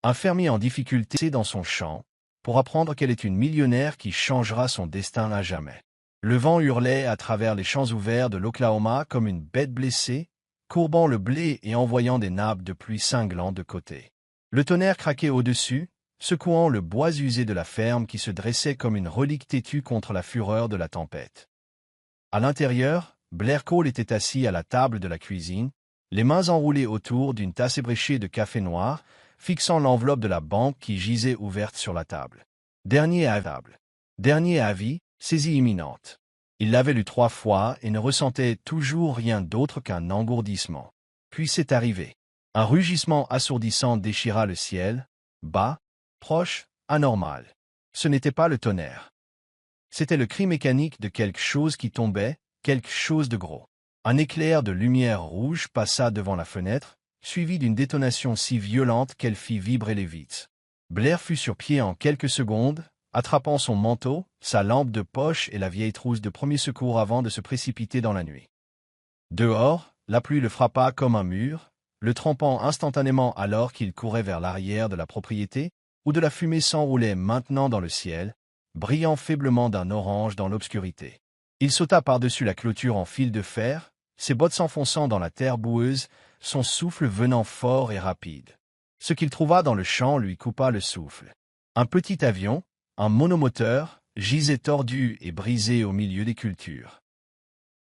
Un fermier en difficulté dans son champ, pour apprendre qu'elle est une millionnaire qui changera son destin à jamais. Le vent hurlait à travers les champs ouverts de l'Oklahoma comme une bête blessée, courbant le blé et envoyant des nappes de pluie cinglantes de côté. Le tonnerre craquait au-dessus, secouant le bois usé de la ferme qui se dressait comme une relique têtue contre la fureur de la tempête. À l'intérieur, Blair Cole était assis à la table de la cuisine, les mains enroulées autour d'une tasse ébréchée de café noir, fixant l'enveloppe de la banque qui gisait ouverte sur la table. Dernier avis, saisie imminente. Il l'avait lu 3 fois et ne ressentait toujours rien d'autre qu'un engourdissement. Puis c'est arrivé. Un rugissement assourdissant déchira le ciel, bas, proche, anormal. Ce n'était pas le tonnerre. C'était le cri mécanique de quelque chose qui tombait, quelque chose de gros. Un éclair de lumière rouge passa devant la fenêtre, suivi d'une détonation si violente qu'elle fit vibrer les vitres. Blair fut sur pied en quelques secondes, attrapant son manteau, sa lampe de poche et la vieille trousse de premier secours avant de se précipiter dans la nuit. Dehors, la pluie le frappa comme un mur, le trempant instantanément alors qu'il courait vers l'arrière de la propriété, où de la fumée s'enroulait maintenant dans le ciel, brillant faiblement d'un orange dans l'obscurité. Il sauta par-dessus la clôture en fil de fer, ses bottes s'enfonçant dans la terre boueuse, son souffle venant fort et rapide. Ce qu'il trouva dans le champ lui coupa le souffle. Un petit avion, un monomoteur, gisait tordu et brisé au milieu des cultures.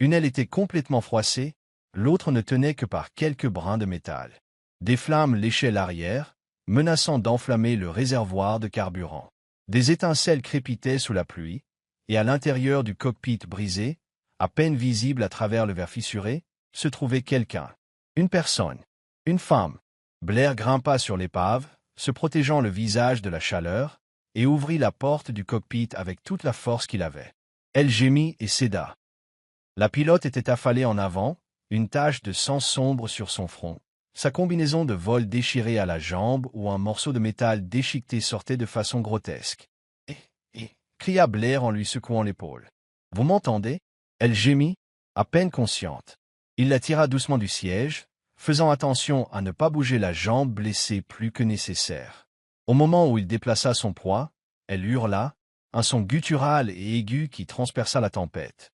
Une aile était complètement froissée, l'autre ne tenait que par quelques brins de métal. Des flammes léchaient l'arrière, menaçant d'enflammer le réservoir de carburant. Des étincelles crépitaient sous la pluie, et à l'intérieur du cockpit brisé, à peine visible à travers le verre fissuré, se trouvait quelqu'un. Une personne. Une femme. Blair grimpa sur l'épave, se protégeant le visage de la chaleur, et ouvrit la porte du cockpit avec toute la force qu'il avait. Elle gémit et céda. La pilote était affalée en avant, une tache de sang sombre sur son front. Sa combinaison de vol déchirée à la jambe où un morceau de métal déchiqueté sortait de façon grotesque. Cria Blair en lui secouant l'épaule. « Vous m'entendez » Elle gémit, à peine consciente. Il la tira doucement du siège, faisant attention à ne pas bouger la jambe blessée plus que nécessaire. Au moment où il déplaça son poids, elle hurla, un son guttural et aigu qui transperça la tempête.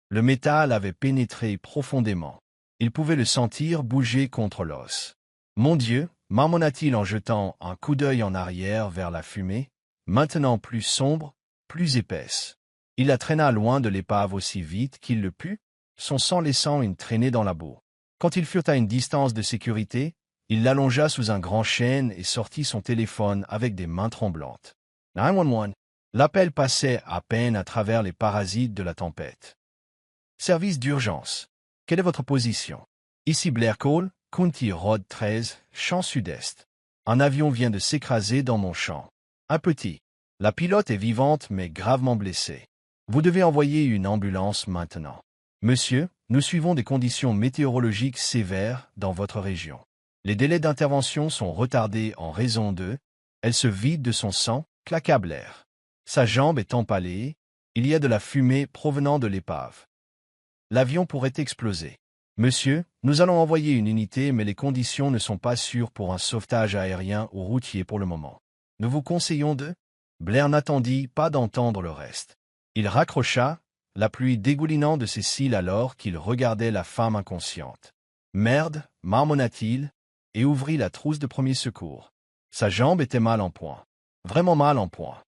Le métal avait pénétré profondément. Il pouvait le sentir bouger contre l'os. « Mon Dieu » marmonna-t-il en jetant un coup d'œil en arrière vers la fumée, maintenant plus sombre, plus épaisse. Il la traîna loin de l'épave aussi vite qu'il le put, son sang laissant une traînée dans la boue. Quand ils furent à une distance de sécurité, il l'allongea sous un grand chêne et sortit son téléphone avec des mains tremblantes. 911. L'appel passait à peine à travers les parasites de la tempête. Service d'urgence. Quelle est votre position? Ici Blair Cole, County Road 13, champ sud-est. Un avion vient de s'écraser dans mon champ. Un petit. La pilote est vivante mais gravement blessée. Vous devez envoyer une ambulance maintenant. Monsieur, nous suivons des conditions météorologiques sévères dans votre région. Les délais d'intervention sont retardés en raison de... Elle se vide de son sang, claqua Blair. Sa jambe est empalée, il y a de la fumée provenant de l'épave. L'avion pourrait exploser. Monsieur, nous allons envoyer une unité mais les conditions ne sont pas sûres pour un sauvetage aérien ou routier pour le moment. Nous vous conseillons de... Blair n'attendit pas d'entendre le reste. Il raccrocha, la pluie dégoulinant de ses cils alors qu'il regardait la femme inconsciente. « Merde » marmonna-t-il, et ouvrit la trousse de premier secours. Sa jambe était mal en point. Vraiment mal en point.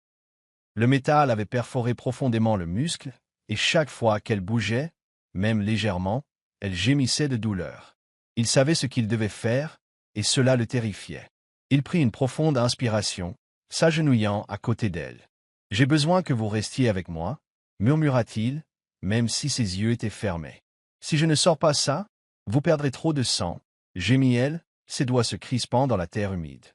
Le métal avait perforé profondément le muscle, et chaque fois qu'elle bougeait, même légèrement, elle gémissait de douleur. Il savait ce qu'il devait faire, et cela le terrifiait. Il prit une profonde inspiration, s'agenouillant à côté d'elle. « J'ai besoin que vous restiez avec moi, » murmura-t-il, même si ses yeux étaient fermés. « Si je ne sors pas ça, vous perdrez trop de sang, » gémit-elle, ses doigts se crispant dans la terre humide.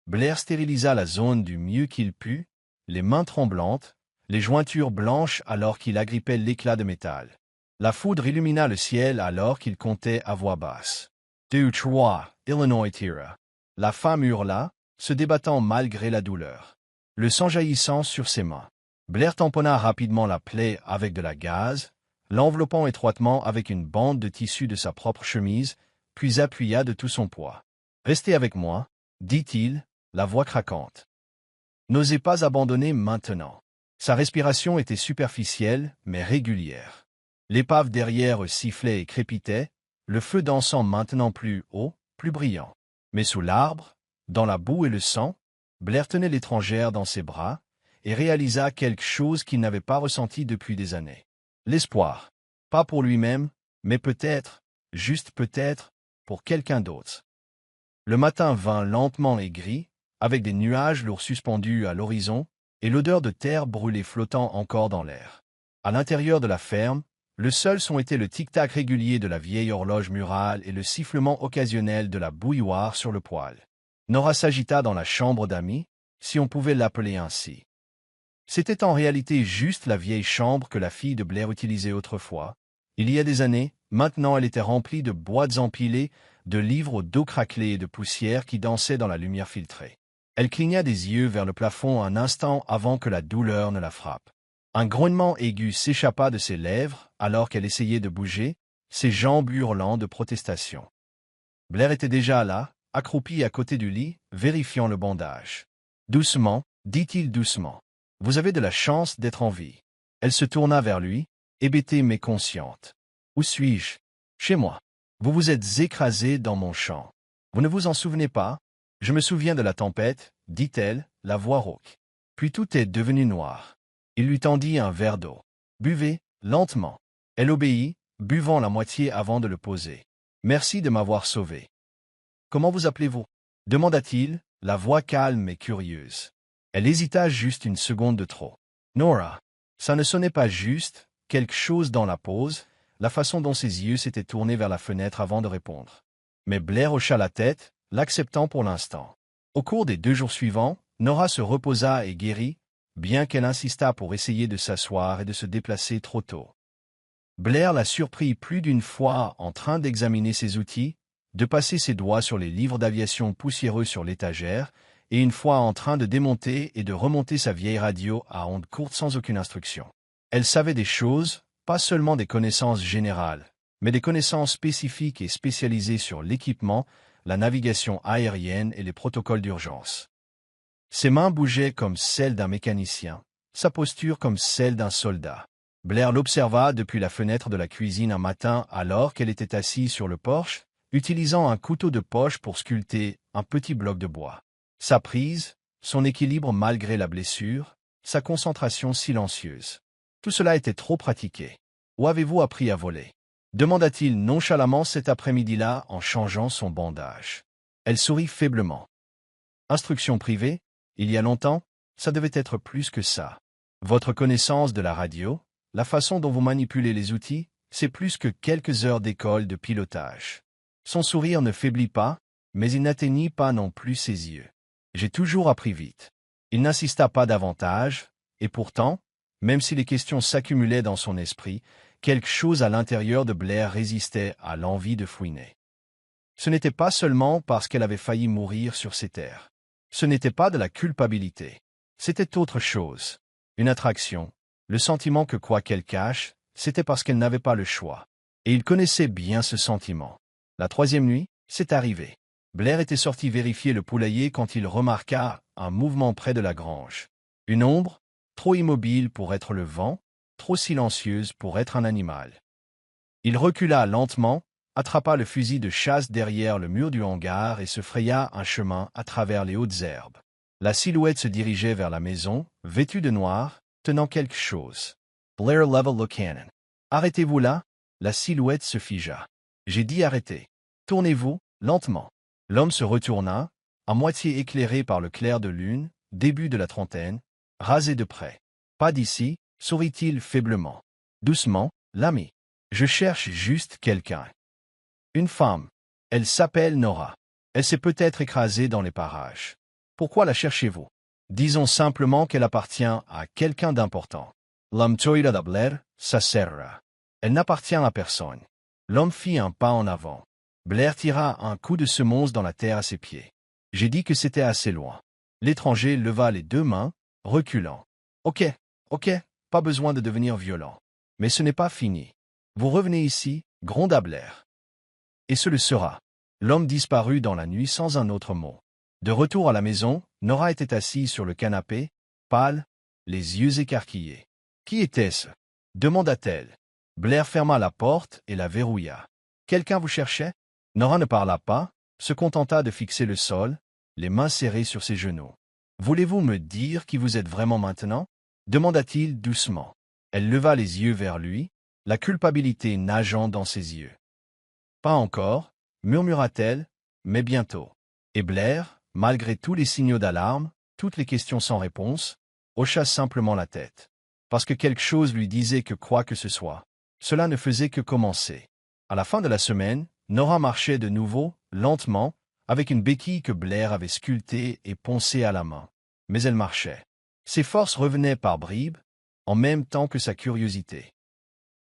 Blair stérilisa la zone du mieux qu'il put, les mains tremblantes, les jointures blanches alors qu'il agrippait l'éclat de métal. La foudre illumina le ciel alors qu'il comptait à voix basse. « 2, 3, Illinois tira. » La femme hurla, se débattant malgré la douleur. Le sang jaillissant sur ses mains. Blair tamponna rapidement la plaie avec de la gaze, l'enveloppant étroitement avec une bande de tissu de sa propre chemise, puis appuya de tout son poids. « Restez avec moi, » dit-il, la voix craquante. N'osez pas abandonner maintenant. Sa respiration était superficielle, mais régulière. L'épave derrière sifflait et crépitait, le feu dansant maintenant plus haut, plus brillant. Mais sous l'arbre, dans la boue et le sang, Blair tenait l'étrangère dans ses bras et réalisa quelque chose qu'il n'avait pas ressenti depuis des années. L'espoir. Pas pour lui-même, mais peut-être, juste peut-être, pour quelqu'un d'autre. Le matin vint lentement et gris, avec des nuages lourds suspendus à l'horizon, et l'odeur de terre brûlée flottant encore dans l'air. À l'intérieur de la ferme, le seul son était le tic-tac régulier de la vieille horloge murale et le sifflement occasionnel de la bouilloire sur le poêle. Nora s'agita dans la chambre d'amis, si on pouvait l'appeler ainsi. C'était en réalité juste la vieille chambre que la fille de Blair utilisait autrefois. Il y a des années, maintenant elle était remplie de boîtes empilées, de livres au dos craquelé et de poussière qui dansaient dans la lumière filtrée. Elle cligna des yeux vers le plafond un instant avant que la douleur ne la frappe. Un grognement aigu s'échappa de ses lèvres alors qu'elle essayait de bouger, ses jambes hurlant de protestation. Blair était déjà là, accroupi à côté du lit, vérifiant le bandage. « Doucement, dit-il doucement. Vous avez de la chance d'être en vie. » Elle se tourna vers lui, hébétée mais consciente. « Où suis-je ? » ?»« Chez moi. Vous vous êtes écrasé dans mon champ. Vous ne vous en souvenez pas ? » ?»« Je me souviens de la tempête, » dit-elle, la voix rauque. Puis tout est devenu noir. Il lui tendit un verre d'eau. « Buvez, lentement. » Elle obéit, buvant la moitié avant de le poser. « Merci de m'avoir sauvé. »« Comment vous appelez-vous » demanda-t-il, la voix calme et curieuse. Elle hésita juste une seconde de trop. « Nora. » Ça ne sonnait pas juste, quelque chose dans la pause, la façon dont ses yeux s'étaient tournés vers la fenêtre avant de répondre. Mais Blair hocha la tête, l'acceptant pour l'instant. Au cours des 2 jours suivants, Nora se reposa et guérit, bien qu'elle insistât pour essayer de s'asseoir et de se déplacer trop tôt. Blair la surprit plus d'une fois en train d'examiner ses outils, de passer ses doigts sur les livres d'aviation poussiéreux sur l'étagère, et une fois en train de démonter et de remonter sa vieille radio à ondes courtes sans aucune instruction. Elle savait des choses, pas seulement des connaissances générales, mais des connaissances spécifiques et spécialisées sur l'équipement, la navigation aérienne et les protocoles d'urgence. Ses mains bougeaient comme celles d'un mécanicien, sa posture comme celle d'un soldat. Blair l'observa depuis la fenêtre de la cuisine un matin alors qu'elle était assise sur le porche, utilisant un couteau de poche pour sculpter un petit bloc de bois. Sa prise, son équilibre malgré la blessure, sa concentration silencieuse. Tout cela était trop pratiqué. Où avez-vous appris à voler ? Demanda-t-il nonchalamment cet après-midi-là en changeant son bandage. Elle sourit faiblement. Instruction privée, il y a longtemps, ça devait être plus que ça. Votre connaissance de la radio, la façon dont vous manipulez les outils, c'est plus que quelques heures d'école de pilotage. Son sourire ne faiblit pas, mais il n'atteignit pas non plus ses yeux. J'ai toujours appris vite. Il n'insista pas davantage, et pourtant, même si les questions s'accumulaient dans son esprit, quelque chose à l'intérieur de Blair résistait à l'envie de fouiner. Ce n'était pas seulement parce qu'elle avait failli mourir sur ces terres. Ce n'était pas de la culpabilité. C'était autre chose. Une attraction, le sentiment que quoi qu'elle cache, c'était parce qu'elle n'avait pas le choix. Et il connaissait bien ce sentiment. La 3e nuit, c'est arrivé. Blair était sorti vérifier le poulailler quand il remarqua un mouvement près de la grange. Une ombre, trop immobile pour être le vent, trop silencieuse pour être un animal. Il recula lentement, attrapa le fusil de chasse derrière le mur du hangar et se fraya un chemin à travers les hautes herbes. La silhouette se dirigeait vers la maison, vêtue de noir, tenant quelque chose. Blair level le canon. Arrêtez-vous là, la silhouette se figea. J'ai dit arrêtez. Tournez-vous, lentement. L'homme se retourna, à moitié éclairé par le clair de lune, début de la trentaine, rasé de près. Pas d'ici, sourit-il faiblement. Doucement, l'ami. Je cherche juste quelqu'un. Une femme. Elle s'appelle Nora. Elle s'est peut-être écrasée dans les parages. Pourquoi la cherchez-vous? Disons simplement qu'elle appartient à quelqu'un d'important. L'homme toira de Blair, ça sera. Elle n'appartient à personne. L'homme fit un pas en avant. Blair tira un coup de semonce dans la terre à ses pieds. J'ai dit que c'était assez loin. L'étranger leva les 2 mains, reculant. Ok, pas besoin de devenir violent. Mais ce n'est pas fini. Vous revenez ici, gronda Blair. Et ce le sera. L'homme disparut dans la nuit sans un autre mot. De retour à la maison, Nora était assise sur le canapé, pâle, les yeux écarquillés. « Qui était-ce » demanda-t-elle. Blair ferma la porte et la verrouilla. « Quelqu'un vous cherchait ?» Nora ne parla pas, se contenta de fixer le sol, les mains serrées sur ses genoux. « Voulez-vous me dire qui vous êtes vraiment maintenant » demanda-t-il doucement. Elle leva les yeux vers lui, la culpabilité nageant dans ses yeux. « Pas encore, murmura-t-elle, mais bientôt. » Et Blair, malgré tous les signaux d'alarme, toutes les questions sans réponse, hocha simplement la tête. Parce que quelque chose lui disait que quoi que ce soit, cela ne faisait que commencer. À la fin de la semaine, Nora marchait de nouveau, lentement, avec une béquille que Blair avait sculptée et poncée à la main. Mais elle marchait. Ses forces revenaient par bribes, en même temps que sa curiosité.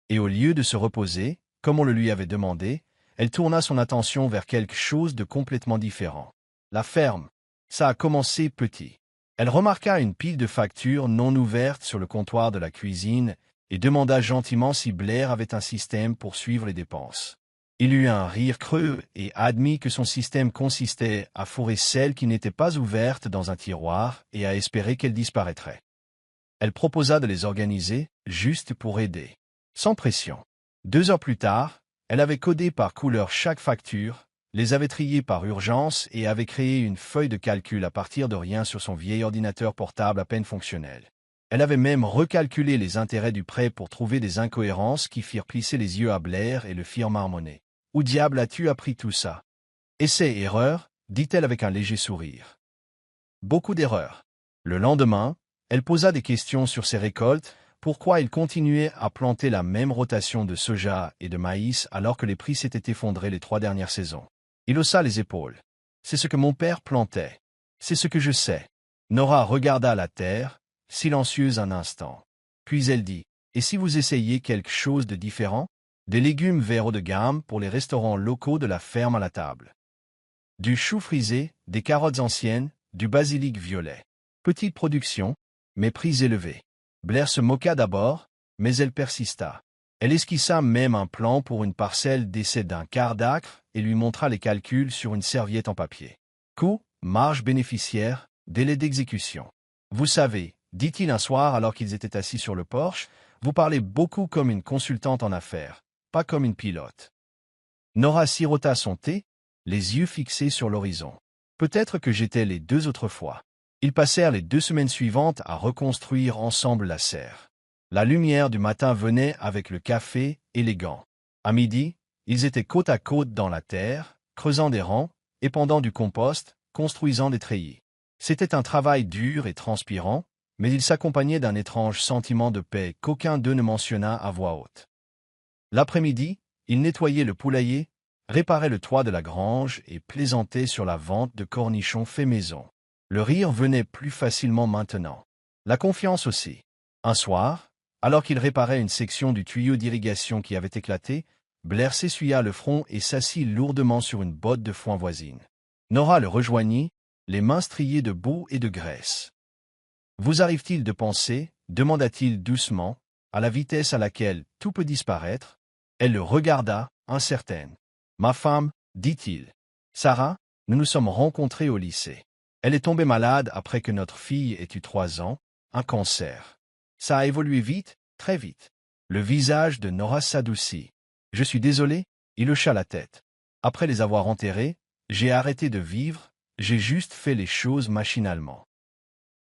Et au lieu de se reposer, comme on le lui avait demandé, elle tourna son attention vers quelque chose de complètement différent. La ferme. Ça a commencé petit. Elle remarqua une pile de factures non ouvertes sur le comptoir de la cuisine et demanda gentiment si Blair avait un système pour suivre les dépenses. Il eut un rire creux et admit que son système consistait à fourrer celles qui n'étaient pas ouvertes dans un tiroir et à espérer qu'elles disparaîtraient. Elle proposa de les organiser, juste pour aider. Sans pression. 2 heures plus tard, elle avait codé par couleur chaque facture, les avait triées par urgence et avait créé une feuille de calcul à partir de rien sur son vieil ordinateur portable à peine fonctionnel. Elle avait même recalculé les intérêts du prêt pour trouver des incohérences qui firent plisser les yeux à Blair et le firent marmonner. « Où diable as-tu appris tout ça ?»« Essai-erreur, dit-elle avec un léger sourire. Beaucoup d'erreurs. Le lendemain, elle posa des questions sur ses récoltes, pourquoi il continuait à planter la même rotation de soja et de maïs alors que les prix s'étaient effondrés les 3 dernières saisons. Il haussa les épaules. « C'est ce que mon père plantait. C'est ce que je sais. » Nora regarda la terre, silencieuse un instant. Puis elle dit, « Et si vous essayiez quelque chose de différent? Des légumes verts haut de gamme pour les restaurants locaux de la ferme à la table. Du chou frisé, des carottes anciennes, du basilic violet. Petite production, mais prix élevés. » Blair se moqua d'abord, mais elle persista. Elle esquissa même un plan pour une parcelle d'essai d'un quart d'acre et lui montra les calculs sur une serviette en papier. Coût, marge bénéficiaire, délai d'exécution. « Vous savez, dit-il un soir alors qu'ils étaient assis sur le porche, vous parlez beaucoup comme une consultante en affaires, pas comme une pilote. » Nora sirota son thé, les yeux fixés sur l'horizon. Peut-être que j'étais les 2 autres fois. Ils passèrent les 2 semaines suivantes à reconstruire ensemble la serre. La lumière du matin venait avec le café et les gants. À midi, ils étaient côte à côte dans la terre, creusant des rangs, épandant du compost, construisant des treillis. C'était un travail dur et transpirant, mais il s'accompagnait d'un étrange sentiment de paix qu'aucun d'eux ne mentionna à voix haute. L'après-midi, ils nettoyaient le poulailler, réparaient le toit de la grange et plaisantaient sur la vente de cornichons faits maison. Le rire venait plus facilement maintenant. La confiance aussi. Un soir, alors qu'il réparait une section du tuyau d'irrigation qui avait éclaté, Blair s'essuya le front et s'assit lourdement sur une botte de foin voisine. Nora le rejoignit, les mains striées de boue et de graisse. « Vous arrive-t-il de penser, demanda-t-il doucement, à la vitesse à laquelle tout peut disparaître ?» Elle le regarda, incertaine. « Ma femme, dit-il. Sarah, nous nous sommes rencontrés au lycée. Elle est tombée malade après que notre fille ait eu 3 ans, un cancer. Ça a évolué vite, très vite. » Le visage de Nora s'adoucit. « Je suis désolé, » il hocha la tête. « Après les avoir enterrés, j'ai arrêté de vivre, j'ai juste fait les choses machinalement.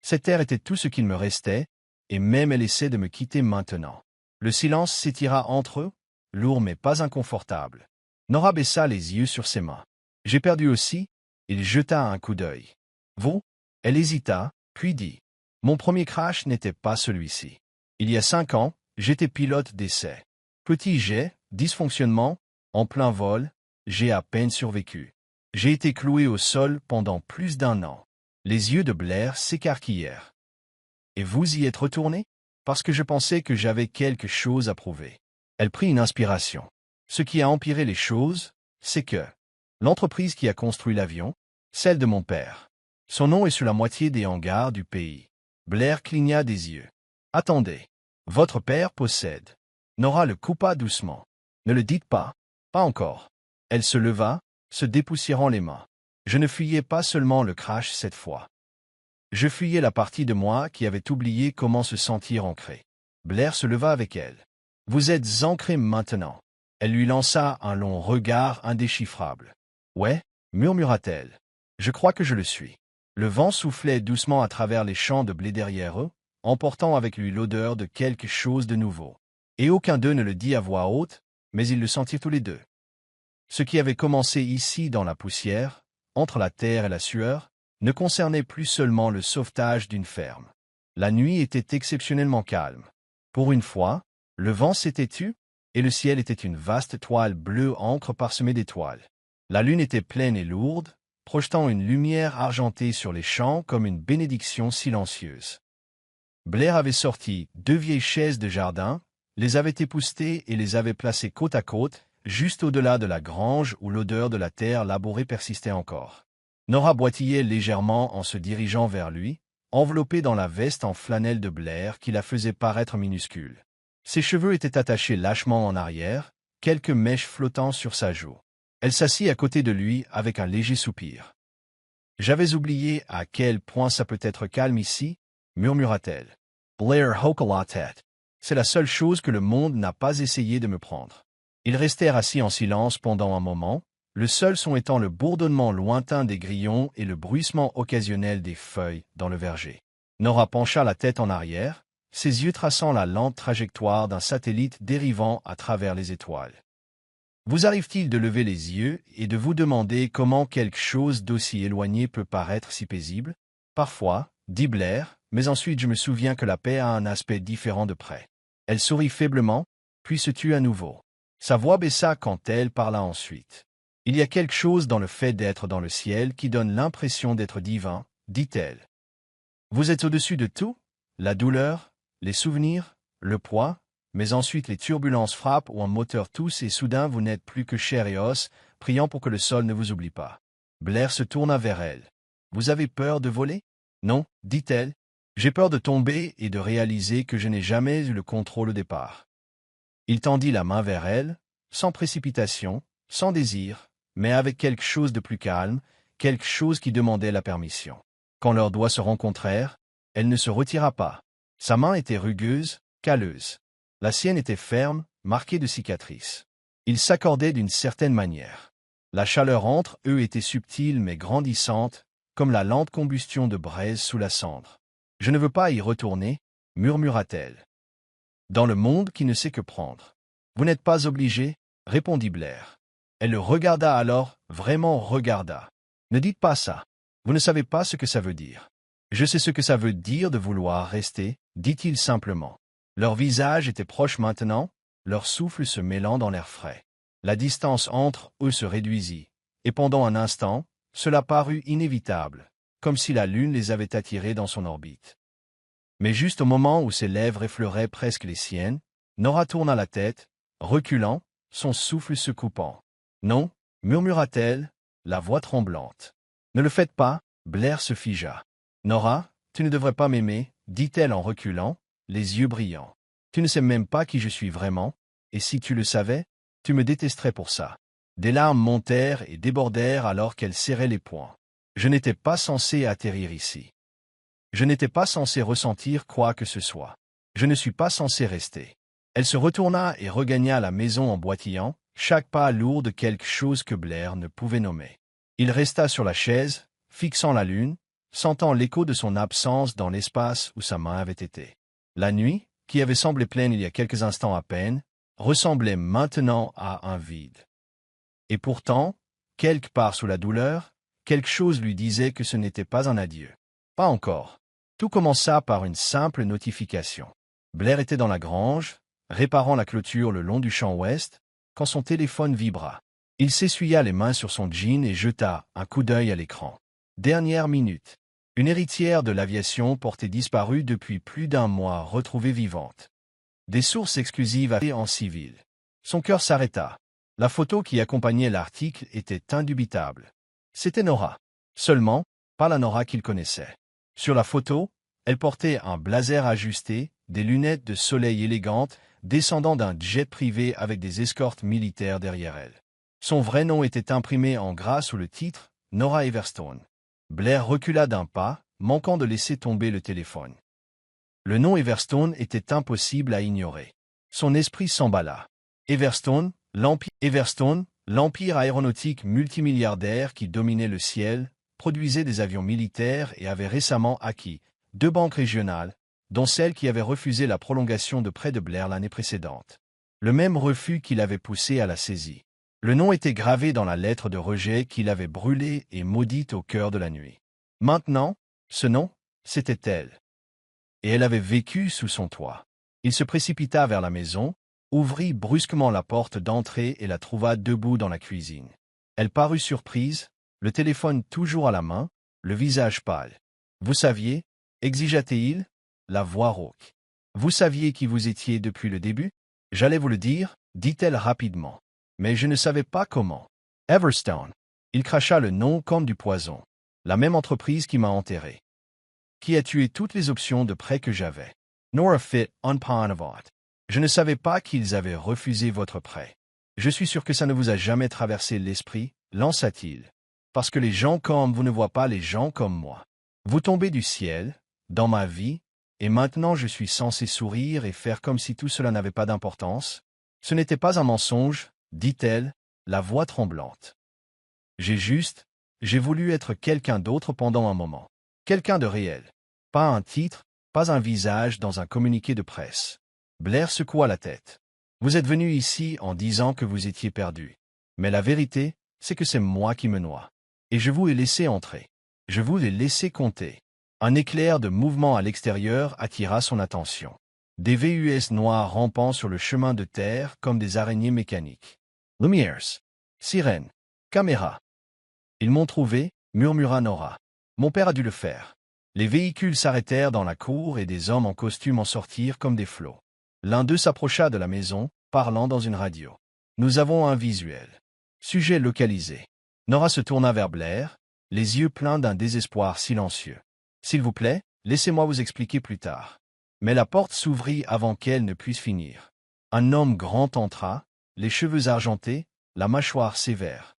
Cette terre était tout ce qu'il me restait, et même elle essaie de me quitter maintenant. » Le silence s'étira entre eux, lourd mais pas inconfortable. Nora baissa les yeux sur ses mains. « J'ai perdu aussi ?» Il jeta un coup d'œil. « Vous ?» Elle hésita, puis dit. « Mon premier crash n'était pas celui-ci. Il y a 5 ans, j'étais pilote d'essai. Petit jet, dysfonctionnement, en plein vol, j'ai à peine survécu. J'ai été cloué au sol pendant plus d'1 an. » Les yeux de Blair s'écarquillèrent. « Et vous y êtes retourné? Parce que je pensais que j'avais quelque chose à prouver. » Elle prit une inspiration. « Ce qui a empiré les choses, c'est que l'entreprise qui a construit l'avion, celle de mon père. Son nom est sur la moitié des hangars du pays. » Blair cligna des yeux. « Attendez. Votre père possède. » Nora le coupa doucement. « Ne le dites pas. Pas encore. » Elle se leva, se dépoussiérant les mains. Je ne fuyais pas seulement le crash cette fois. Je fuyais la partie de moi qui avait oublié comment se sentir ancré. Blair se leva avec elle. « Vous êtes ancré maintenant. » Elle lui lança un long regard indéchiffrable. « Ouais, » murmura-t-elle. « Je crois que je le suis. » Le vent soufflait doucement à travers les champs de blé derrière eux, emportant avec lui l'odeur de quelque chose de nouveau. Et aucun d'eux ne le dit à voix haute, mais ils le sentirent tous les deux. Ce qui avait commencé ici dans la poussière, entre la terre et la sueur, ne concernait plus seulement le sauvetage d'une ferme. La nuit était exceptionnellement calme. Pour une fois, le vent s'était tu, et le ciel était une vaste toile bleue encre parsemée d'étoiles. La lune était pleine et lourde, projetant une lumière argentée sur les champs comme une bénédiction silencieuse. Blair avait sorti 2 vieilles chaises de jardin, les avait époustées et les avait placées côte à côte, juste au-delà de la grange où l'odeur de la terre labourée persistait encore. Nora boitillait légèrement en se dirigeant vers lui, enveloppée dans la veste en flanelle de Blair qui la faisait paraître minuscule. Ses cheveux étaient attachés lâchement en arrière, quelques mèches flottant sur sa joue. Elle s'assit à côté de lui avec un léger soupir. « J'avais oublié à quel point ça peut être calme ici, » murmura-t-elle. Blair hocha la tête. « C'est la seule chose que le monde n'a pas essayé de me prendre. » Ils restèrent assis en silence pendant un moment, le seul son étant le bourdonnement lointain des grillons et le bruissement occasionnel des feuilles dans le verger. Nora pencha la tête en arrière, ses yeux traçant la lente trajectoire d'un satellite dérivant à travers les étoiles. « Vous arrive-t-il de lever les yeux et de vous demander comment quelque chose d'aussi éloigné peut paraître si paisible? Parfois, dit Blair, mais ensuite je me souviens que la paix a un aspect différent de près. » Elle sourit faiblement, puis se tut à nouveau. Sa voix baissa quand elle parla ensuite. « Il y a quelque chose dans le fait d'être dans le ciel qui donne l'impression d'être divin, dit-elle. Vous êtes au-dessus de tout, la douleur, les souvenirs, le poids, mais ensuite les turbulences frappent ou un moteur tousse et soudain vous n'êtes plus que chair et os, priant pour que le sol ne vous oublie pas. » Blair se tourna vers elle. « Vous avez peur de voler? » ?»« Non, dit-elle. J'ai peur de tomber et de réaliser que je n'ai jamais eu le contrôle au départ. » Il tendit la main vers elle, sans précipitation, sans désir, mais avec quelque chose de plus calme, quelque chose qui demandait la permission. Quand leurs doigts se rencontrèrent, elle ne se retira pas. Sa main était rugueuse, calleuse. La sienne était ferme, marquée de cicatrices. Ils s'accordaient d'une certaine manière. La chaleur entre eux était subtile mais grandissante, comme la lente combustion de braise sous la cendre. « Je ne veux pas y retourner, » murmura-t-elle. « Dans le monde qui ne sait que prendre. »« Vous n'êtes pas obligé, » répondit Blair. Elle le regarda alors, vraiment regarda. « Ne dites pas ça. Vous ne savez pas ce que ça veut dire. »« Je sais ce que ça veut dire de vouloir rester, » dit-il simplement. Leur visage était proche maintenant, leur souffle se mêlant dans l'air frais. La distance entre eux se réduisit, et pendant un instant, cela parut inévitable, comme si la lune les avait attirés dans son orbite. Mais juste au moment où ses lèvres effleuraient presque les siennes, Nora tourna la tête, reculant, son souffle se coupant. « Non, » murmura-t-elle, la voix tremblante. « Ne le faites pas. » Blair se figea. « Nora, tu ne devrais pas m'aimer, » dit-elle en reculant, les yeux brillants. « Tu ne sais même pas qui je suis vraiment, et si tu le savais, tu me détesterais pour ça. » Des larmes montèrent et débordèrent alors qu'elle serrait les poings. Je n'étais pas censé atterrir ici. Je n'étais pas censé ressentir quoi que ce soit. Je ne suis pas censé rester. Elle se retourna et regagna la maison en boitillant, chaque pas lourd de quelque chose que Blair ne pouvait nommer. Il resta sur la chaise, fixant la lune, sentant l'écho de son absence dans l'espace où sa main avait été. La nuit, qui avait semblé pleine il y a quelques instants à peine, ressemblait maintenant à un vide. Et pourtant, quelque part sous la douleur, quelque chose lui disait que ce n'était pas un adieu. Pas encore. Tout commença par une simple notification. Blair était dans la grange, réparant la clôture le long du champ ouest, quand son téléphone vibra. Il s'essuya les mains sur son jean et jeta un coup d'œil à l'écran. Dernière minute. Une héritière de l'aviation portée disparue depuis plus d'un mois retrouvée vivante. Des sources exclusives avaient en civil. Son cœur s'arrêta. La photo qui accompagnait l'article était indubitable. C'était Nora. Seulement, pas la Nora qu'il connaissait. Sur la photo, elle portait un blazer ajusté, des lunettes de soleil élégantes, descendant d'un jet privé avec des escortes militaires derrière elle. Son vrai nom était imprimé en gras sous le titre Nora Everstone. Blair recula d'un pas, manquant de laisser tomber le téléphone. Le nom Everstone était impossible à ignorer. Son esprit s'emballa. Everstone, l'empire aéronautique multimilliardaire qui dominait le ciel, produisait des avions militaires et avait récemment acquis 2 banques régionales, dont celle qui avait refusé la prolongation de prêt de Blair l'année précédente. Le même refus qui l'avait poussé à la saisie. Le nom était gravé dans la lettre de rejet qu'il avait brûlée et maudite au cœur de la nuit. Maintenant, ce nom, c'était elle. Et elle avait vécu sous son toit. Il se précipita vers la maison, ouvrit brusquement la porte d'entrée et la trouva debout dans la cuisine. Elle parut surprise, le téléphone toujours à la main, le visage pâle. « Vous saviez » exigea-t-il, la voix rauque. « Vous saviez qui vous étiez depuis le début ?»« J'allais vous le dire, » dit-elle rapidement. « Mais je ne savais pas comment. »« Everstone. » Il cracha le nom comme du poison. « La même entreprise qui m'a enterré. » « Qui a tué toutes les options de prêt que j'avais. »« Nora fit un Panavot. »« Je ne savais pas qu'ils avaient refusé votre prêt. »« Je suis sûr que ça ne vous a jamais traversé l'esprit, » lança-t-il. « Parce que les gens comme vous ne voient pas les gens comme moi. Vous tombez du ciel, dans ma vie, et maintenant je suis censé sourire et faire comme si tout cela n'avait pas d'importance. Ce n'était pas un mensonge, dit-elle, la voix tremblante. J'ai voulu être quelqu'un d'autre pendant un moment. Quelqu'un de réel. Pas un titre, pas un visage dans un communiqué de presse. Blair secoua la tête. Vous êtes venu ici en disant que vous étiez perdu. Mais la vérité, c'est que c'est moi qui me noie. Et je vous ai laissé entrer. Je vous ai laissé compter. Un éclair de mouvement à l'extérieur attira son attention. Des VUS noirs rampant sur le chemin de terre comme des araignées mécaniques. Lumières. Sirènes. Caméras. Ils m'ont trouvé, murmura Nora. Mon père a dû le faire. Les véhicules s'arrêtèrent dans la cour et des hommes en costume en sortirent comme des flots. L'un d'eux s'approcha de la maison, parlant dans une radio. Nous avons un visuel. Sujet localisé. Nora se tourna vers Blair, les yeux pleins d'un désespoir silencieux. S'il vous plaît, laissez-moi vous expliquer plus tard. Mais la porte s'ouvrit avant qu'elle ne puisse finir. Un homme grand entra, les cheveux argentés, la mâchoire sévère.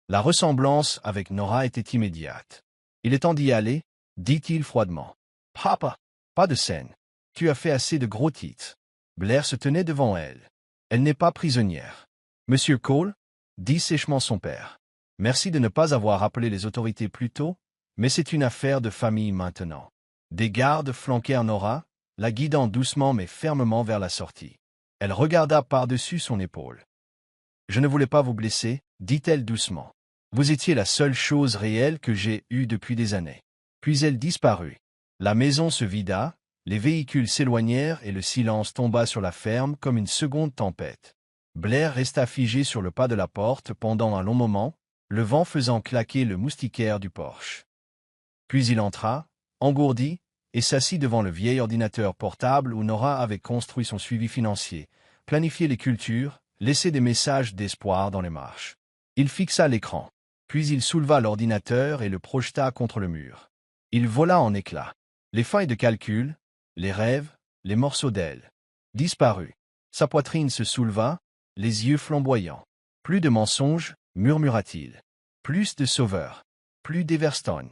La ressemblance avec Nora était immédiate. « Il est temps d'y aller, » dit-il froidement. « Papa, pas de scène. Tu as fait assez de gros titres. » Blair se tenait devant elle. « Elle n'est pas prisonnière. »« Monsieur Cole » dit sèchement son père. « Merci de ne pas avoir appelé les autorités plus tôt, mais c'est une affaire de famille maintenant. » Des gardes flanquèrent Nora, la guidant doucement mais fermement vers la sortie. Elle regarda par-dessus son épaule. « Je ne voulais pas vous blesser, » dit-elle doucement. « Vous étiez la seule chose réelle que j'ai eue depuis des années. » Puis elle disparut. La maison se vida, les véhicules s'éloignèrent et le silence tomba sur la ferme comme une seconde tempête. Blair resta figé sur le pas de la porte pendant un long moment, le vent faisant claquer le moustiquaire du porche. Puis il entra, engourdi, et s'assit devant le vieil ordinateur portable où Nora avait construit son suivi financier, planifié les cultures, laissé des messages d'espoir dans les marches. Il fixa l'écran. Puis il souleva l'ordinateur et le projeta contre le mur. Il vola en éclats. Les feuilles de calcul, les rêves, les morceaux d'ailes. Disparus. Sa poitrine se souleva, les yeux flamboyants. Plus de mensonges, murmura-t-il. Plus de sauveurs. Plus d'Everstone.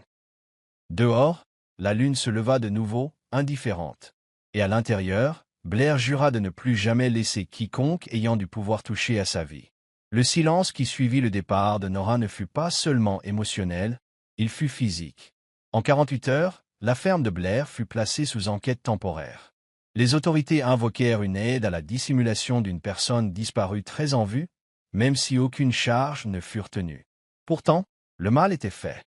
Dehors, la lune se leva de nouveau, indifférente. Et à l'intérieur, Blair jura de ne plus jamais laisser quiconque ayant du pouvoir toucher à sa vie. Le silence qui suivit le départ de Nora ne fut pas seulement émotionnel, il fut physique. En 48 heures, la ferme de Blair fut placée sous enquête temporaire. Les autorités invoquèrent une aide à la dissimulation d'une personne disparue très en vue, même si aucune charge ne fut tenue. Pourtant, le mal était fait.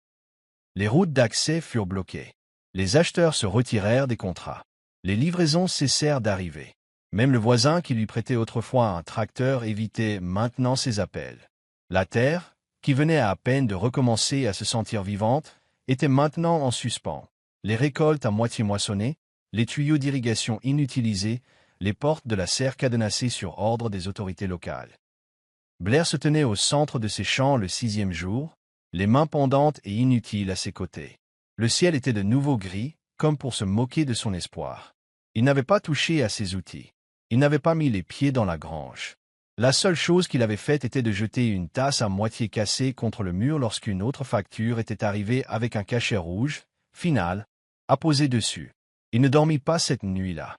Les routes d'accès furent bloquées. Les acheteurs se retirèrent des contrats. Les livraisons cessèrent d'arriver. Même le voisin qui lui prêtait autrefois un tracteur évitait maintenant ses appels. La terre, qui venait à peine de recommencer à se sentir vivante, était maintenant en suspens. Les récoltes à moitié moissonnées, les tuyaux d'irrigation inutilisés, les portes de la serre cadenassées sur ordre des autorités locales. Blair se tenait au centre de ses champs le 6e jour, les mains pendantes et inutiles à ses côtés. Le ciel était de nouveau gris, comme pour se moquer de son espoir. Il n'avait pas touché à ses outils. Il n'avait pas mis les pieds dans la grange. La seule chose qu'il avait faite était de jeter une tasse à moitié cassée contre le mur lorsqu'une autre facture était arrivée avec un cachet rouge, final, apposé dessus. Il ne dormit pas cette nuit-là.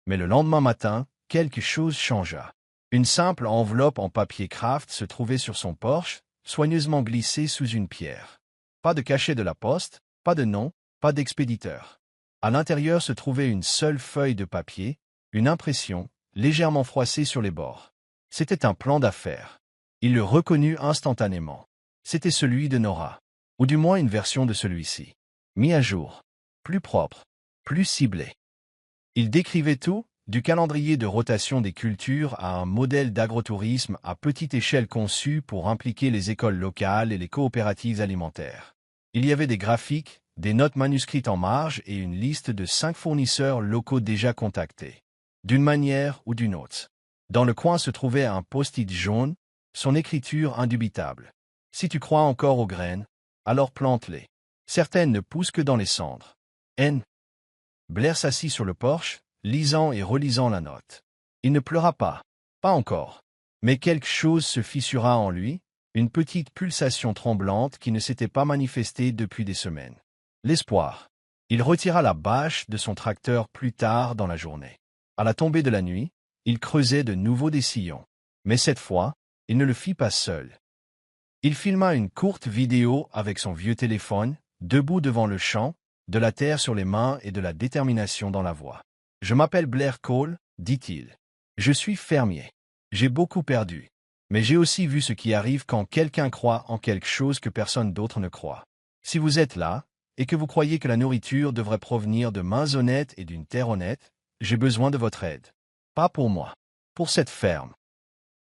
Mais le lendemain matin, quelque chose changea. Une simple enveloppe en papier craft se trouvait sur son porche, soigneusement glissée sous une pierre. Pas de cachet de la poste, pas de nom, pas d'expéditeur. À l'intérieur se trouvait une seule feuille de papier, une impression, légèrement froissée sur les bords. C'était un plan d'affaires. Il le reconnut instantanément. C'était celui de Nora, ou du moins une version de celui-ci. Mis à jour, plus propre, plus ciblé. Il décrivait tout, du calendrier de rotation des cultures à un modèle d'agrotourisme à petite échelle conçu pour impliquer les écoles locales et les coopératives alimentaires. Il y avait des graphiques, des notes manuscrites en marge et une liste de 5 fournisseurs locaux déjà contactés. D'une manière ou d'une autre. Dans le coin se trouvait un post-it jaune, son écriture indubitable. Si tu crois encore aux graines, alors plante-les. Certaines ne poussent que dans les cendres. N. Blair s'assit sur le porche, lisant et relisant la note. Il ne pleura pas. Pas encore. Mais quelque chose se fissura en lui, une petite pulsation tremblante qui ne s'était pas manifestée depuis des semaines. L'espoir. Il retira la bâche de son tracteur plus tard dans la journée. À la tombée de la nuit, il creusait de nouveau des sillons. Mais cette fois, il ne le fit pas seul. Il filma une courte vidéo avec son vieux téléphone, debout devant le champ, de la terre sur les mains et de la détermination dans la voix. « Je m'appelle Blair Cole, dit-il. Je suis fermier. J'ai beaucoup perdu. Mais j'ai aussi vu ce qui arrive quand quelqu'un croit en quelque chose que personne d'autre ne croit. Si vous êtes là, et que vous croyez que la nourriture devrait provenir de mains honnêtes et d'une terre honnête, j'ai besoin de votre aide. Pas pour moi. Pour cette ferme.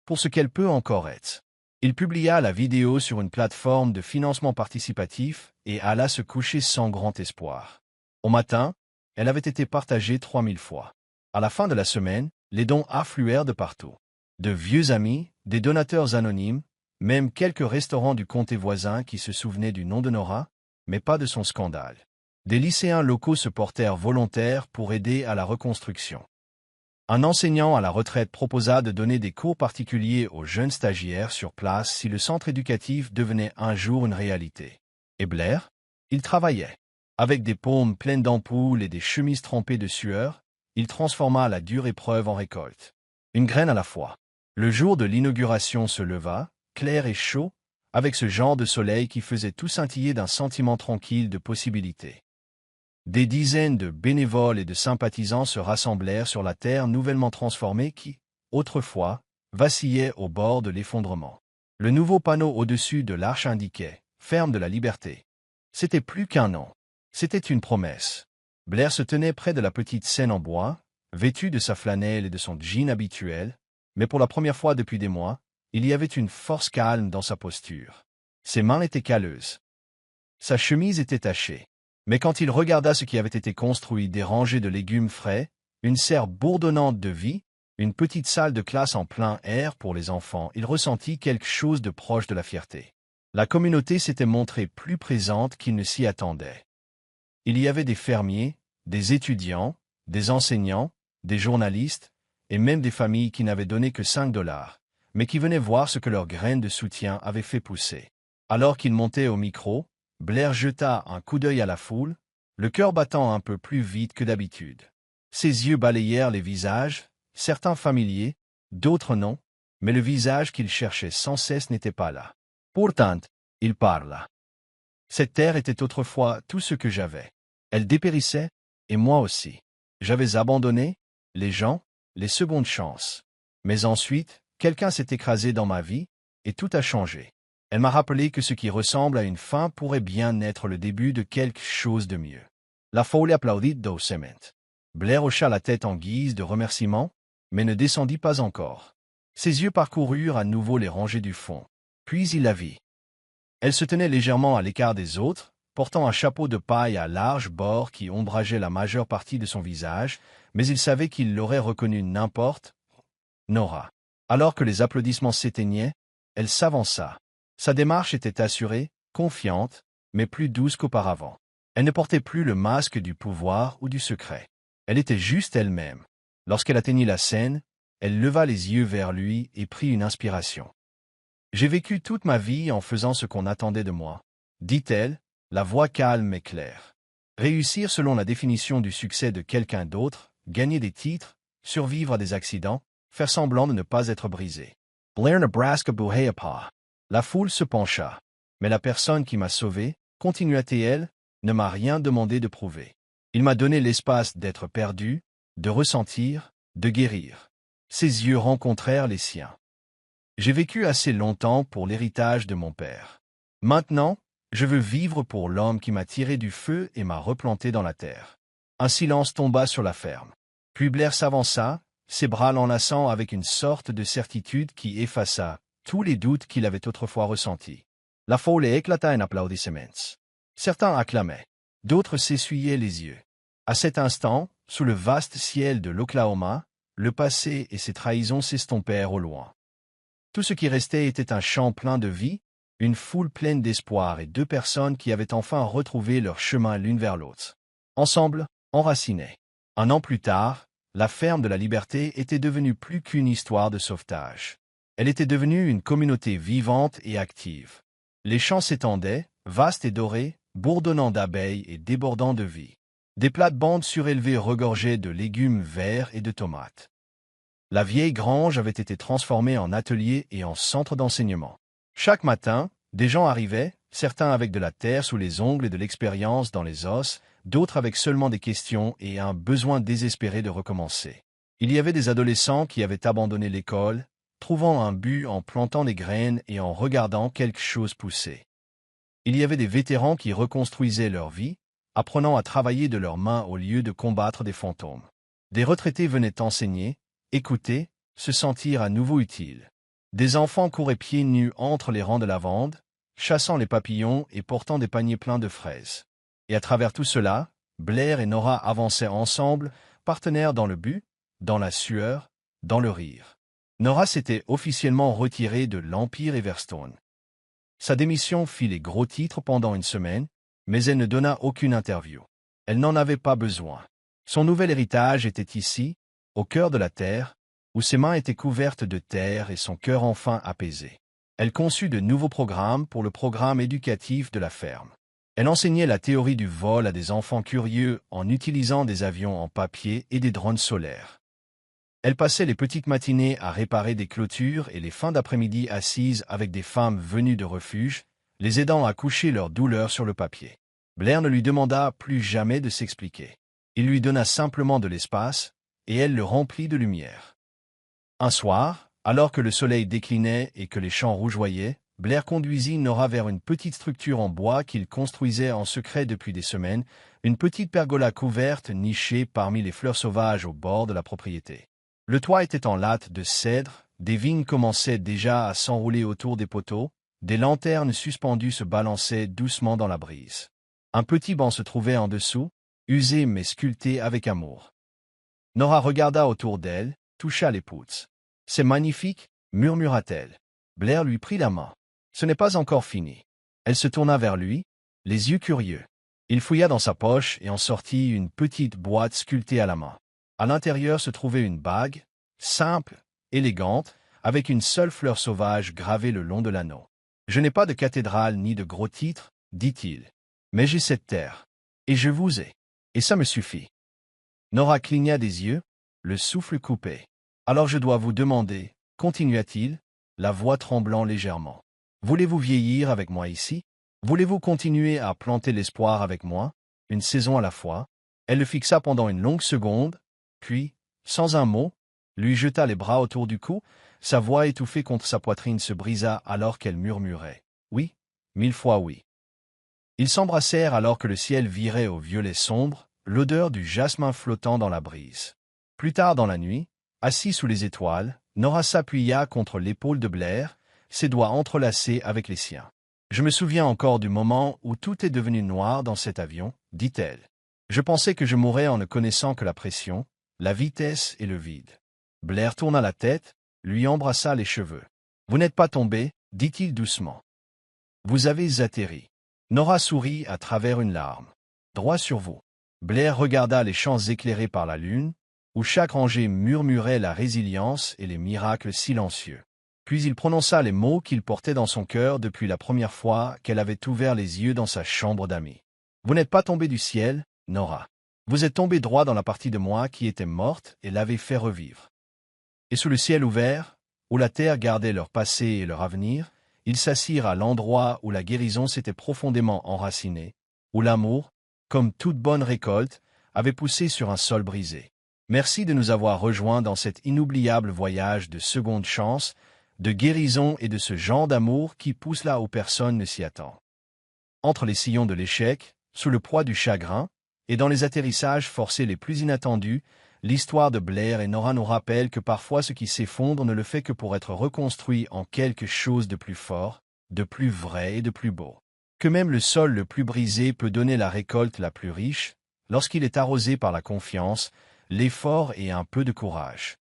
Pour ce qu'elle peut encore être. » Il publia la vidéo sur une plateforme de financement participatif et alla se coucher sans grand espoir. Au matin, elle avait été partagée 3000 fois. À la fin de la semaine, les dons affluèrent de partout. De vieux amis, des donateurs anonymes, même quelques restaurants du comté voisin qui se souvenaient du nom de Nora, mais pas de son scandale. Des lycéens locaux se portèrent volontaires pour aider à la reconstruction. Un enseignant à la retraite proposa de donner des cours particuliers aux jeunes stagiaires sur place si le centre éducatif devenait un jour une réalité. Et Blair? Il travaillait. Avec des paumes pleines d'ampoules et des chemises trempées de sueur, il transforma la dure épreuve en récolte. Une graine à la fois. Le jour de l'inauguration se leva, clair et chaud, avec ce genre de soleil qui faisait tout scintiller d'un sentiment tranquille de possibilité. Des dizaines de bénévoles et de sympathisants se rassemblèrent sur la terre nouvellement transformée qui, autrefois, vacillait au bord de l'effondrement. Le nouveau panneau au-dessus de l'arche indiquait « Ferme de la Liberté ». C'était plus qu'un nom. C'était une promesse. Blair se tenait près de la petite scène en bois, vêtu de sa flanelle et de son jean habituel, mais pour la première fois depuis des mois, il y avait une force calme dans sa posture. Ses mains étaient calleuses. Sa chemise était tachée. Mais quand il regarda ce qui avait été construit, des rangées de légumes frais, une serre bourdonnante de vie, une petite salle de classe en plein air pour les enfants, il ressentit quelque chose de proche de la fierté. La communauté s'était montrée plus présente qu'il ne s'y attendait. Il y avait des fermiers, des étudiants, des enseignants, des journalistes, et même des familles qui n'avaient donné que 5 $, mais qui venaient voir ce que leurs graines de soutien avaient fait pousser. Alors qu'il montait au micro, Blair jeta un coup d'œil à la foule, le cœur battant un peu plus vite que d'habitude. Ses yeux balayèrent les visages, certains familiers, d'autres non, mais le visage qu'il cherchait sans cesse n'était pas là. Pourtant, il parla. Cette terre était autrefois tout ce que j'avais. Elle dépérissait, et moi aussi. J'avais abandonné, les gens, les secondes chances. Mais ensuite, quelqu'un s'est écrasé dans ma vie, et tout a changé. Elle m'a rappelé que ce qui ressemble à une fin pourrait bien être le début de quelque chose de mieux. La foule applaudit doucement. Blair hocha la tête en guise de remerciement, mais ne descendit pas encore. Ses yeux parcoururent à nouveau les rangées du fond. Puis il la vit. Elle se tenait légèrement à l'écart des autres, portant un chapeau de paille à larges bords qui ombrageait la majeure partie de son visage, mais il savait qu'il l'aurait reconnue n'importe. Nora. Alors que les applaudissements s'éteignaient, elle s'avança. Sa démarche était assurée, confiante, mais plus douce qu'auparavant. Elle ne portait plus le masque du pouvoir ou du secret. Elle était juste elle-même. Lorsqu'elle atteignit la scène, Elle leva les yeux vers lui et prit une inspiration. « J'ai vécu toute ma vie en faisant ce qu'on attendait de moi, » dit-elle, la voix calme et claire. Réussir selon la définition du succès de quelqu'un d'autre, gagner des titres, survivre à des accidents, faire semblant de ne pas être brisé. Blair Nebraska bougeait pas. La foule se pencha. Mais la personne qui m'a sauvé, continua-t-elle, ne m'a rien demandé de prouver. Il m'a donné l'espace d'être perdu, de ressentir, de guérir. Ses yeux rencontrèrent les siens. J'ai vécu assez longtemps pour l'héritage de mon père. Maintenant, je veux vivre pour l'homme qui m'a tiré du feu et m'a replanté dans la terre. Un silence tomba sur la ferme. Puis Blair s'avança, ses bras l'enlaçant avec une sorte de certitude qui effaça tous les doutes qu'il avait autrefois ressentis. La foule éclata en applaudissements. Certains acclamaient, d'autres s'essuyaient les yeux. À cet instant, sous le vaste ciel de l'Oklahoma, le passé et ses trahisons s'estompèrent au loin. Tout ce qui restait était un champ plein de vie, une foule pleine d'espoir et deux personnes qui avaient enfin retrouvé leur chemin l'une vers l'autre. Ensemble, enracinés. Un an plus tard, la ferme de la Liberté était devenue plus qu'une histoire de sauvetage. Elle était devenue une communauté vivante et active. Les champs s'étendaient, vastes et dorés, bourdonnant d'abeilles et débordant de vie. Des plates-bandes surélevées regorgeaient de légumes verts et de tomates. La vieille grange avait été transformée en atelier et en centre d'enseignement. Chaque matin, des gens arrivaient, certains avec de la terre sous les ongles et de l'expérience dans les os, d'autres avec seulement des questions et un besoin désespéré de recommencer. Il y avait des adolescents qui avaient abandonné l'école, trouvant un but en plantant des graines et en regardant quelque chose pousser. Il y avait des vétérans qui reconstruisaient leur vie, apprenant à travailler de leurs mains au lieu de combattre des fantômes. Des retraités venaient enseigner, écouter, se sentir à nouveau utiles. Des enfants couraient pieds nus entre les rangs de lavande, chassant les papillons et portant des paniers pleins de fraises. Et à travers tout cela, Blair et Nora avançaient ensemble, partenaires dans le but, dans la sueur, dans le rire. Nora s'était officiellement retirée de l'Empire Everstone. Sa démission fit les gros titres pendant une semaine, mais elle ne donna aucune interview. Elle n'en avait pas besoin. Son nouvel héritage était ici, au cœur de la terre, où ses mains étaient couvertes de terre et son cœur enfin apaisé. Elle conçut de nouveaux programmes pour le programme éducatif de la ferme. Elle enseignait la théorie du vol à des enfants curieux en utilisant des avions en papier et des drones solaires. Elle passait les petites matinées à réparer des clôtures et les fins d'après-midi assises avec des femmes venues de refuge, les aidant à coucher leur douleur sur le papier. Blair ne lui demanda plus jamais de s'expliquer. Il lui donna simplement de l'espace, et elle le remplit de lumière. Un soir, alors que le soleil déclinait et que les champs rougeoyaient, Blair conduisit Nora vers une petite structure en bois qu'il construisait en secret depuis des semaines, une petite pergola couverte nichée parmi les fleurs sauvages au bord de la propriété. Le toit était en lattes de cèdre, des vignes commençaient déjà à s'enrouler autour des poteaux, des lanternes suspendues se balançaient doucement dans la brise. Un petit banc se trouvait en dessous, usé mais sculpté avec amour. Nora regarda autour d'elle, toucha les poutres. « C'est magnifique » murmura-t-elle. Blair lui prit la main. « Ce n'est pas encore fini. » Elle se tourna vers lui, les yeux curieux. Il fouilla dans sa poche et en sortit une petite boîte sculptée à la main. À l'intérieur se trouvait une bague, simple, élégante, avec une seule fleur sauvage gravée le long de l'anneau. « Je n'ai pas de cathédrale ni de gros titres, dit-il. Mais j'ai cette terre. Et je vous ai. Et ça me suffit. » Nora cligna des yeux, le souffle coupé. « Alors je dois vous demander, continua-t-il, la voix tremblant légèrement. Voulez-vous vieillir avec moi ici? Voulez-vous continuer à planter l'espoir avec moi, une saison à la fois? » Elle le fixa pendant une longue seconde, puis, sans un mot, lui jeta les bras autour du cou, sa voix étouffée contre sa poitrine se brisa alors qu'elle murmurait. « Oui, 1000 fois oui. » Ils s'embrassèrent alors que le ciel virait au violet sombre, l'odeur du jasmin flottant dans la brise. Plus tard dans la nuit, assis sous les étoiles, Nora s'appuya contre l'épaule de Blair, ses doigts entrelacés avec les siens. « Je me souviens encore du moment où tout est devenu noir dans cet avion, » dit-elle. « Je pensais que je mourrais en ne connaissant que la pression, la vitesse et le vide. » Blair tourna la tête, lui embrassa les cheveux. « Vous n'êtes pas tombé, dit-il doucement. Vous avez atterri. » Nora sourit à travers une larme. « Droit sur vous. » Blair regarda les champs éclairés par la lune, où chaque rangée murmurait la résilience et les miracles silencieux. Puis il prononça les mots qu'il portait dans son cœur depuis la première fois qu'elle avait ouvert les yeux dans sa chambre d'amis. Vous n'êtes pas tombé du ciel, Nora. Vous êtes tombé droit dans la partie de moi qui était morte et l'avait fait revivre. Et sous le ciel ouvert, où la terre gardait leur passé et leur avenir, ils s'assirent à l'endroit où la guérison s'était profondément enracinée, où l'amour, comme toute bonne récolte, avait poussé sur un sol brisé. Merci de nous avoir rejoints dans cet inoubliable voyage de seconde chance, de guérison et de ce genre d'amour qui pousse là où personne ne s'y attend. Entre les sillons de l'échec, sous le poids du chagrin, et dans les atterrissages forcés les plus inattendus, l'histoire de Blair et Nora nous rappelle que parfois ce qui s'effondre ne le fait que pour être reconstruit en quelque chose de plus fort, de plus vrai et de plus beau. Que même le sol le plus brisé peut donner la récolte la plus riche, lorsqu'il est arrosé par la confiance, l'effort et un peu de courage.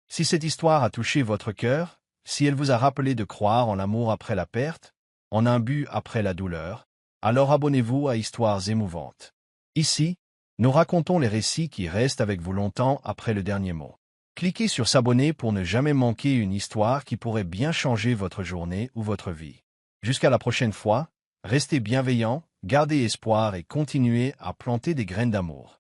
Si cette histoire a touché votre cœur, si elle vous a rappelé de croire en l'amour après la perte, en un but après la douleur, alors abonnez-vous à Histoires émouvantes. Ici, nous racontons les récits qui restent avec vous longtemps après le dernier mot. Cliquez sur s'abonner pour ne jamais manquer une histoire qui pourrait bien changer votre journée ou votre vie. Jusqu'à la prochaine fois, restez bienveillants, gardez espoir et continuez à planter des graines d'amour.